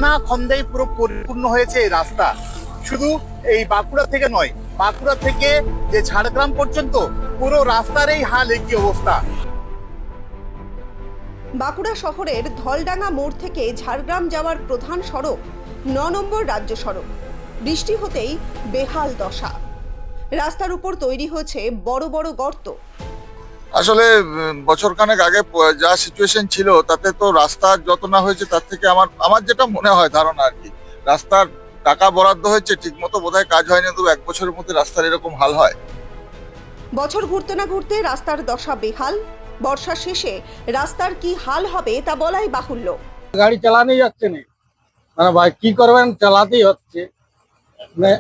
নানা খন্দায় পুরো পরিপূর্ণ হয়েছে এই রাস্তা। শুধু এই বাঁকুড়া থেকে নয়, বাঁকুড়া থেকে যে ঝাড়গ্রাম পর্যন্ত পুরো রাস্তার এই হাল, একই অবস্থা। বাঁকুড়া শহরের ধলডাঙ্গা মোড় থেকে ঝাড়গ্রাম যাওয়ার প্রধান সড়ক ৯ নম্বর রাজ্য সড়ক বৃষ্টি হতেই বেহাল দশা। রাস্তার উপর তৈরি হয়েছে বড় বড় গর্ত। আসলে বছর খানেক আগে যা সিচুয়েশন ছিল তাতে তো রাস্তার যত না হয়েছে তার থেকে আমার যেটা মনে হয় ধারণা আর কি, রাস্তার টাকা বরাদ্দ হয়েছে ঠিক মতো বোধহয় কাজ হয়নি, তবু 1 বছরের মধ্যে রাস্তার এরকম হাল হয়। বছর ঘুরতে না ঘুরতে রাস্তার দশা বেহাল। বর্ষা শেষে রাস্তার কি হাল হবে তা বলাই বাহুল্য। গাড়ি চালানোই যাচ্ছে না, মানে ভাই কি করবেন, চালাতেই হচ্ছে। মানে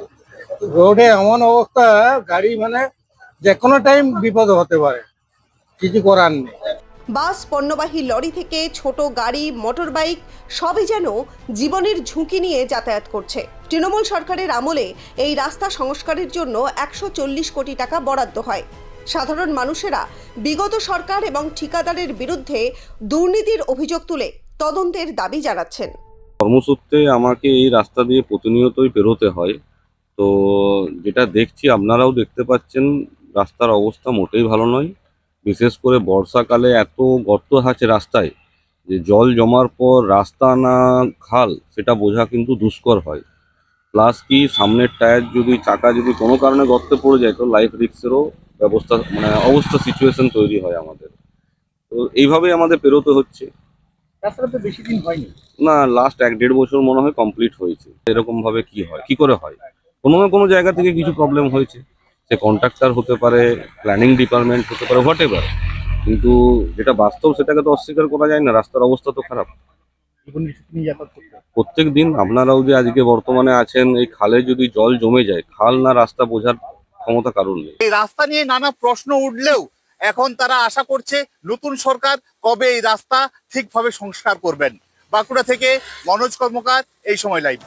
রোডে এমন অবস্থা, গাড়ি মানে যে কোনো টাইম বিপদ হতে পারে, কিছু করার নেই। বাস, পণ্যবাহী লরি থেকে ছোট গাড়ি, মোটর বাইক সবই যেন জীবনের ঝুঁকি নিয়ে যাতায়াত করছে। তৃণমূল সরকারের আমলে এই রাস্তা সংস্কারের জন্য 140 কোটি টাকা বরাদ্দ হয়। সাধারণ মানুষেরা বিগত সরকার এবং ঠিকাদারের বিরুদ্ধে দুর্নীতির অভিযোগ তুলে তদন্তের দাবি জানাচ্ছেন। কর্মসূত্রে আমাকে এই রাস্তা দিয়ে প্রতিনিয়তই পেরোতে হয়। তো যেটা দেখছি, আপনারাও দেখতে পাচ্ছেন, রাস্তার অবস্থা মোটেই ভালো নয়। বিশেষ করে বর্ষাকালে এত গর্ত আছে রাস্তায় যে জল জমার পর রাস্তা না খাল সেটা বোঝা কিন্তু দুষ্কর হয়। প্লাস কি সামনের টায়ার যদি চাকা যদি কোনো কারণে গর্তে পড়ে যায় তো লাইফ রিস্কেরও ব্যবস্থা অবস্থা সিচুয়েশন তৈরি হয় আমাদের। তো এইভাবেই আমাদের পেরোতে হচ্ছে। রাস্তাটা তো বেশি দিন হয়নি না, লাস্ট 1-1.5 বছর মনে হয় কমপ্লিট হয়েছে। এরকম ভাবে কি হয়, কি করে হয়? কোনো না কোনো জায়গা থেকে কিছু প্রবলেম হয়েছে, সে কন্ট্রাক্টর হতে পারে, প্ল্যানিং ডিপার্টমেন্ট হতে পারে, হোয়াট এভার। কিন্তু যেটা বাস্তব সেটাকে তো অস্বীকার করা যায় না, রাস্তার অবস্থা তো খারাপ। প্রত্যেক দিন আপনারাও যে আজকে বর্তমানে আছেন, এই খালে যদি জল জমে যায়, খাল না রাস্তা বোঝার ক্ষমতা কারণ নেই। এই রাস্তা নিয়ে নানা প্রশ্ন উঠলেও এখন তারা আশা করছে নতুন সরকার কবে এই রাস্তা ঠিকভাবে সংস্কার করবেন। বাঁকুড়া থেকে মনোজ কর্মকার, এই সময় লাইভ।